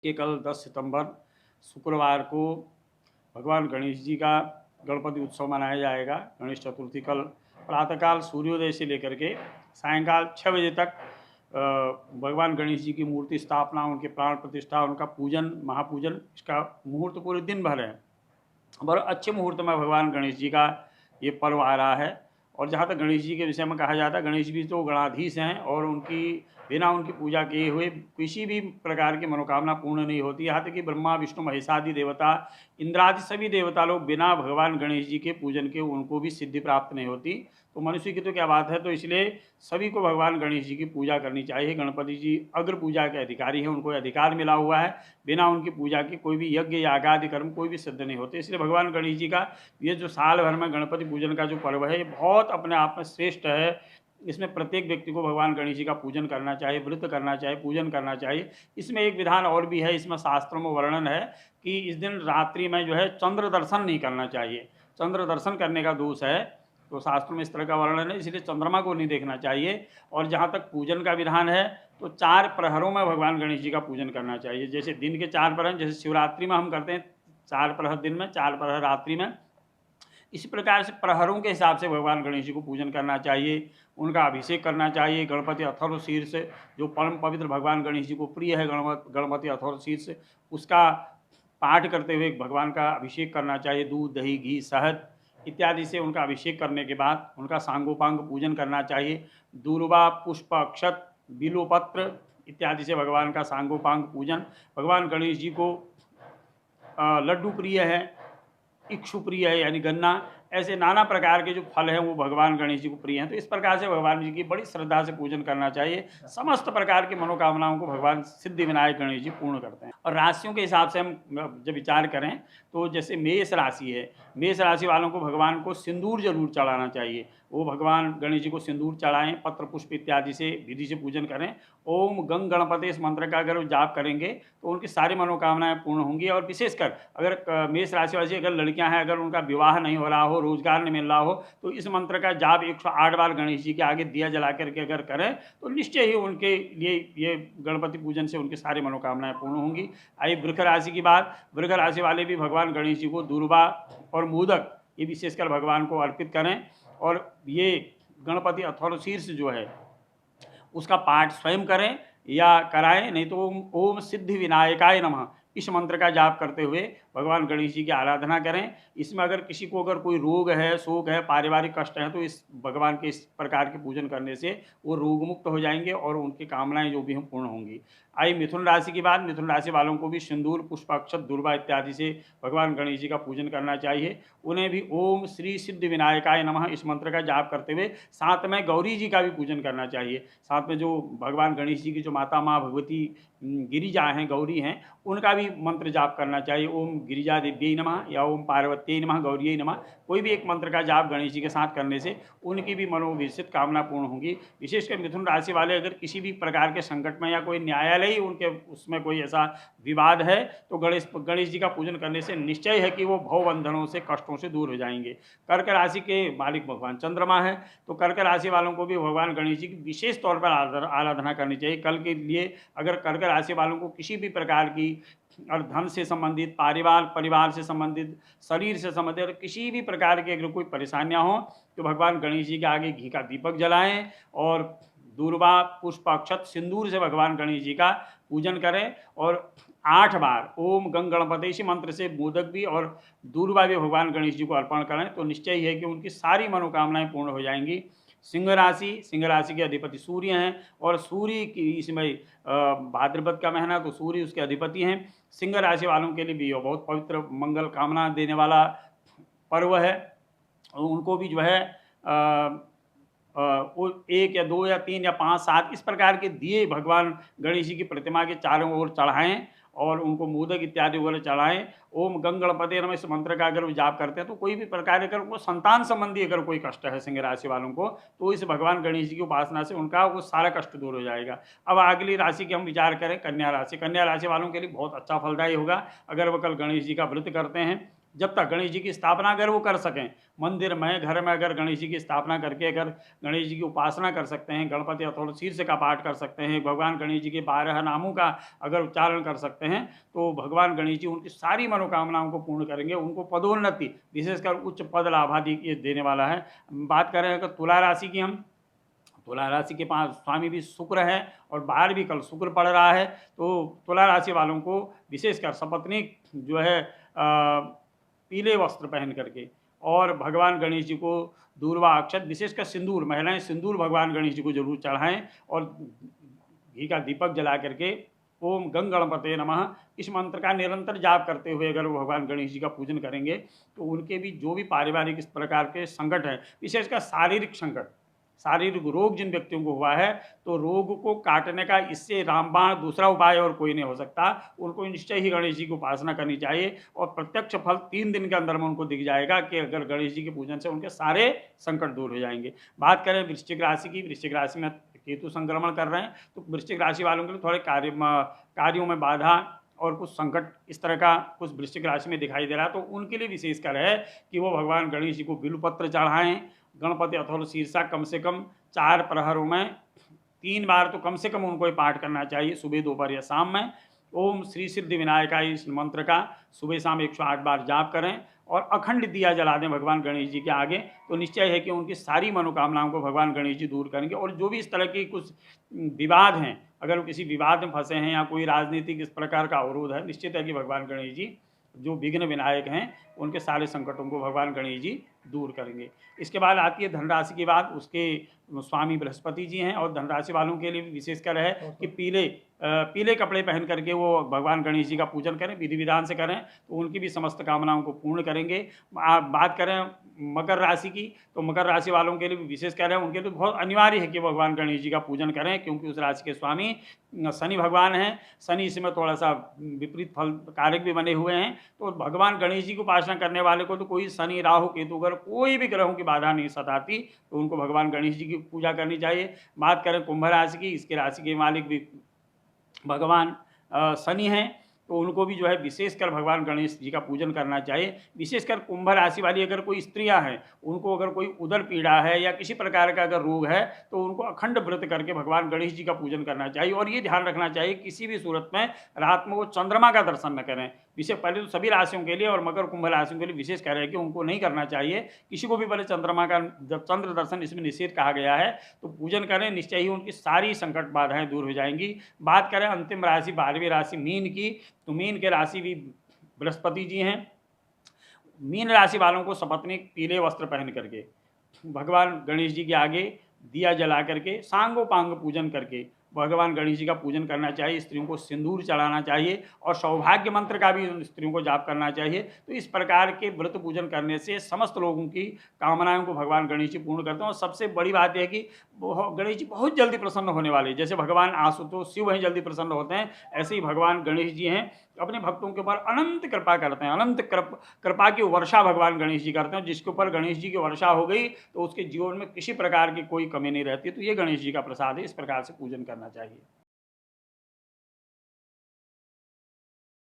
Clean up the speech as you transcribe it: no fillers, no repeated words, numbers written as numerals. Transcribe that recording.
कि कल 10 सितंबर शुक्रवार को भगवान गणेश जी का गणपति उत्सव मनाया जाएगा। गणेश चतुर्थी कल प्रातःकाल सूर्योदय से लेकर के सायंकाल 6 बजे तक भगवान गणेश जी की मूर्ति स्थापना, उनके प्राण प्रतिष्ठा, उनका पूजन, महापूजन, इसका मुहूर्त पूरे दिन भर है। बड़े अच्छे मुहूर्त में भगवान गणेश जी का ये पर्व आ रहा है। और जहाँ तक गणेश जी के विषय में कहा जाता है, गणेश जी तो गणाधीश हैं और उनकी बिना उनकी पूजा किए हुए किसी भी प्रकार की मनोकामना पूर्ण नहीं होती। यहाँ तक कि ब्रह्मा, विष्णु, महेशादि देवता, इंद्रादि सभी देवता लोग बिना भगवान गणेश जी के पूजन के उनको भी सिद्धि प्राप्त नहीं होती। तो मनुष्य की तो क्या बात है। तो इसलिए सभी को भगवान गणेश जी की पूजा करनी चाहिए। गणपति जी अग्र पूजा के अधिकारी हैं, उनको अधिकार मिला हुआ है। बिना उनकी पूजा के कोई भी यज्ञ याग आदि कर्म कोई भी सिद्ध नहीं होते। इसलिए भगवान गणेश जी का ये जो साल भर में गणपति पूजन का जो पर्व है, ये बहुत अपने आप में श्रेष्ठ है। इसमें प्रत्येक व्यक्ति को भगवान गणेश जी का पूजन करना चाहिए, व्रत करना चाहिए, पूजन करना चाहिए। इसमें एक विधान और भी है, इसमें शास्त्रों में वर्णन है कि इस दिन रात्रि में जो है चंद्र दर्शन नहीं करना चाहिए। चंद्र दर्शन करने का दोष है, तो शास्त्रों में इस तरह का वर्णन है, इसलिए चंद्रमा को नहीं देखना चाहिए। और जहाँ तक पूजन का विधान है, तो 4 प्रहरों में भगवान गणेश जी का पूजन करना चाहिए। जैसे दिन के 4 प्रहर, जैसे शिवरात्रि में हम करते हैं 4 प्रहर दिन में, 4 प्रहर रात्रि में, इसी प्रकार से प्रहरों के हिसाब से भगवान गणेश जी को पूजन करना चाहिए, उनका अभिषेक करना चाहिए। गणपति अथर्व शीर्ष जो परम पवित्र भगवान गणेश जी को प्रिय है, गणपति अथर्व शीर्ष, उसका पाठ करते हुए भगवान का अभिषेक करना चाहिए। दूध, दही, घी, शहद इत्यादि से उनका अभिषेक करने के बाद उनका सांगोपांग पूजन करना चाहिए। दूर्वा, पुष्प, अक्षत, बिल्वपत्र इत्यादि से भगवान का सांगोपांग पूजन। भगवान गणेश जी को लड्डू प्रिय है, इक्षु प्रिय है यानी गन्ना, ऐसे नाना प्रकार के जो फल हैं वो भगवान गणेश जी को प्रिय हैं। तो इस प्रकार से भगवान जी की बड़ी श्रद्धा से पूजन करना चाहिए। समस्त प्रकार की मनोकामनाओं को भगवान सिद्धि विनायक गणेश जी पूर्ण करते हैं। और राशियों के हिसाब से हम जब विचार करें, तो जैसे मेष राशि है, मेष राशि वालों को भगवान को सिंदूर जरूर चढ़ाना चाहिए। वो भगवान गणेश जी को सिंदूर चढ़ाएं, पत्र पुष्प इत्यादि से विधि से पूजन करें। ओम गंग गणपति इस मंत्र का अगर जाप करेंगे तो उनकी सारी मनोकामनाएं पूर्ण होंगी। और विशेषकर अगर मेष राशि वाली अगर लड़कियां हैं, अगर उनका विवाह नहीं हो रहा हो, रोजगार नहीं मिल रहा हो, तो इस मंत्र का जाप 108 बार गणेश जी के आगे दिया जला करके अगर करें तो निश्चय ही उनके लिए ये गणपति पूजन से उनकी सारी मनोकामनाएं पूर्ण होंगी। आई वृष राशि की बात, वृष राशि वाले भी भगवान गणेश जी को दूर्वा और मोदक ये विशेषकर भगवान को अर्पित करें। और ये गणपति अथर्व शीर्ष जो है उसका पाठ स्वयं करें या कराएं, नहीं तो ओम सिद्धि विनायकाय नमः इस मंत्र का जाप करते हुए भगवान गणेश जी की आराधना करें। इसमें अगर किसी को अगर कोई रोग है, शोक है, पारिवारिक कष्ट है, तो इस भगवान के इस प्रकार के पूजन करने से वो रोग मुक्त हो जाएंगे और उनकी कामनाएं जो भी हैं पूर्ण होंगी। आई मिथुन राशि की बात, मिथुन राशि वालों को भी सिंदूर, पुष्प, अक्षत, दुर्वा इत्यादि से भगवान गणेश जी का पूजन करना चाहिए। उन्हें भी ओम श्री सिद्धि विनायकाय नमः इस मंत्र का जाप करते हुए साथ में गौरी जी का भी पूजन करना चाहिए। साथ में जो भगवान गणेश जी की जो माता माँ भगवती गिरिजा हैं, गौरी हैं, उनका भी मंत्र जाप करना चाहिए। ओम गिरिजा देव्यै नमः या ओम पार्वत्यै नमः, गौरियै नमः, कोई भी एक मंत्र का जाप गणेश जी के साथ करने से उनकी भी मनोविषित कामना पूर्ण होंगी। विशेषकर मिथुन राशि वाले अगर किसी भी प्रकार के संकट में या कोई न्यायालय उनके उसमें कोई ऐसा विवाद है, तो गणेश जी का पूजन करने से निश्चय है कि वो भवबंधनों से, कष्टों से दूर हो जाएंगे। कर्क राशि के मालिक भगवान चंद्रमा है, तो कर्क राशि वालों को भी भगवान गणेश जी की विशेष तौर पर आराधना करनी चाहिए। कल के लिए अगर कर्क राशि वालों को किसी भी प्रकार की और धन से संबंधित, परिवार से संबंधित, शरीर से संबंधित और किसी भी प्रकार की अगर कोई परेशानियां हो, तो भगवान गणेश जी के आगे घी का दीपक जलाएं और दूर्वा, पुष्प, अक्षत, सिंदूर से भगवान गणेश जी का पूजन करें। और 8 बार ओम गंग गणपति मंत्र से मोदक भी और दूर्वा भी भगवान गणेश जी को अर्पण करें, तो निश्चय ही है कि उनकी सारी मनोकामनाएं पूर्ण हो जाएंगी। सिंह राशि के अधिपति सूर्य हैं और सूर्य की इसमें भाद्रपद का महीना, तो सूर्य उसके अधिपति हैं। सिंह राशि वालों के लिए भी यह बहुत पवित्र मंगल कामना देने वाला पर्व है। उनको भी जो है वो 1 या 2 या 3 या 5, 7 इस प्रकार के दिए भगवान गणेश जी की प्रतिमा के चारों ओर चढ़ाएं और उनको मोदक इत्यादि वगैरह चढ़ाएं। ओम गंग गणपति नमः इस मंत्र का अगर वो जाप करते हैं, तो कोई भी प्रकार अगर वो संतान संबंधी अगर कोई कष्ट है सिंह राशि वालों को, तो इस भगवान गणेश जी की उपासना से उनका वो सारा कष्ट दूर हो जाएगा। अब अगली राशि की हम विचार करें, कन्या राशि। कन्या राशि वालों के लिए बहुत अच्छा फलदायी होगा अगर वो कल गणेश जी का व्रत करते हैं। जब तक गणेश जी की स्थापना अगर वो कर सकें, मंदिर में घर में अगर गणेश जी की स्थापना करके अगर गणेश जी की उपासना कर सकते हैं, गणपति अथर्व शीर्ष का पाठ कर सकते हैं, भगवान गणेश जी के 12 नामों का अगर उच्चारण कर सकते हैं, तो भगवान गणेश जी उनकी सारी मनोकामनाओं को पूर्ण करेंगे। उनको पदोन्नति, विशेषकर उच्च पद लाभादि ये देने वाला है। बात करें अगर तुला राशि की, हम तुला राशि के पास स्वामी भी शुक्र है और बाहर भी कल शुक्र पड़ रहा है, तो तुला राशि वालों को विशेषकर सपत्नीक जो है पीले वस्त्र पहन करके और भगवान गणेश जी को दूर्वा अक्षत, विशेषकर सिंदूर, महिलाएं सिंदूर भगवान गणेश जी को जरूर चढ़ाएं और घी का दीपक जला करके ओम गंग गणपते नमः इस मंत्र का निरंतर जाप करते हुए अगर वो भगवान गणेश जी का पूजन करेंगे, तो उनके भी जो भी पारिवारिक इस प्रकार के संकट हैं, विशेषकर शारीरिक संकट, शारीरिक रोग जिन व्यक्तियों को हुआ है, तो रोग को काटने का इससे रामबाण दूसरा उपाय और कोई नहीं हो सकता। उनको निश्चय ही गणेश जी की उपासना करनी चाहिए और प्रत्यक्ष फल 3 दिन के अंदर में उनको दिख जाएगा कि अगर गणेश जी के पूजन से उनके सारे संकट दूर हो जाएंगे। बात करें वृश्चिक राशि की, वृश्चिक राशि में केतु संक्रमण कर रहे हैं, तो वृश्चिक राशि वालों के लिए थोड़े कार्यों में बाधा और कुछ संकट इस तरह का कुछ वृश्चिक राशि में दिखाई दे रहा है। तो उनके लिए विशेषकर है कि वो भगवान गणेश जी को बिल्वपत्र चढ़ाएं, गणपति अथर्व शीर्षा कम से कम 4 प्रहरों में 3 बार तो कम से कम उनको ये पाठ करना चाहिए, सुबह दोपहर या शाम में। ओम श्री सिद्धि विनायका इस मंत्र का सुबह शाम 108 बार जाप करें और अखंड दिया जला दें भगवान गणेश जी के आगे, तो निश्चय है कि उनकी सारी मनोकामनाओं को भगवान गणेश जी दूर करेंगे। और जो भी इस तरह की कुछ विवाद हैं, अगर वो किसी विवाद में फंसे हैं या कोई राजनीतिक इस प्रकार का अवरोध है, निश्चित है कि भगवान गणेश जी जो विघ्न विनायक हैं, उनके सारे संकटों को भगवान गणेश जी दूर करेंगे। इसके बाद आती है धनराशि की बात, उसके स्वामी बृहस्पति जी हैं और धनराशि वालों के लिए भी विशेषकर है कि पीले कपड़े पहन करके वो भगवान गणेश जी का पूजन करें, विधि विधान से करें, तो उनकी भी समस्त कामनाओं को पूर्ण करेंगे। बात करें मकर राशि की, तो मकर राशि वालों के लिए भी विशेषकर है, उनके लिए बहुत अनिवार्य है कि भगवान गणेश जी का पूजन करें, क्योंकि उस राशि के स्वामी शनि भगवान हैं। शनि इसमें थोड़ा सा विपरीत फल कारक भी बने हुए हैं, तो भगवान गणेश जी की उपासना करने वाले को तो कोई शनि राहु केतु अगर कोई भी ग्रहों की बाधा नहीं सताती, तो उनको भगवान गणेश जी की पूजा करनी चाहिए। बात करें कुंभ राशि की, इसके राशि के मालिक भी भगवान शनि हैं, तो उनको भी जो है विशेषकर भगवान गणेश जी का पूजन करना चाहिए। विशेषकर कुंभ राशि वाली अगर कोई स्त्रियां हैं, उनको अगर कोई उदर पीड़ा है या किसी प्रकार का अगर रोग है, तो उनको अखंड व्रत करके भगवान गणेश जी का पूजन करना चाहिए। और ये ध्यान रखना चाहिए किसी भी सूरत में रात में वो चंद्रमा का दर्शन न करें। विशेष पहले तो सभी राशियों के लिए और मकर कुंभ राशियों के लिए विशेष कह रहे हैं कि उनको नहीं करना चाहिए, किसी को भी पहले चंद्रमा का जब चंद्र दर्शन इसमें निषेध कहा गया है, तो पूजन करें, निश्चय ही उनकी सारी संकट बाधाएं दूर हो जाएंगी। बात करें अंतिम राशि 12वीं राशि मीन की, तो मीन के राशि भी बृहस्पति जी हैं। मीन राशि वालों को सपत्नीक पीले वस्त्र पहन करके भगवान गणेश जी के आगे दिया जला करके सांगोपांग पूजन करके भगवान गणेश जी का पूजन करना चाहिए। स्त्रियों को सिंदूर चढ़ाना चाहिए और सौभाग्य मंत्र का भी उन स्त्रियों को जाप करना चाहिए। तो इस प्रकार के व्रत पूजन करने से समस्त लोगों की कामनाओं को भगवान गणेश जी पूर्ण करते हैं। और सबसे बड़ी बात यह है कि गणेश जी बहुत जल्दी प्रसन्न होने वाले, जैसे भगवान आशुतोष शिव हैं जल्दी प्रसन्न होते हैं, ऐसे ही भगवान गणेश जी हैं, अपने भक्तों के ऊपर अनंत कृपा करते हैं। अनंत कृपा की वर्षा भगवान गणेश जी करते हैं। जिसके ऊपर गणेश जी की वर्षा हो गई तो उसके जीवन में किसी प्रकार की कोई कमी नहीं रहती। तो ये गणेश जी का प्रसाद है, इस प्रकार से पूजन करना चाहिए।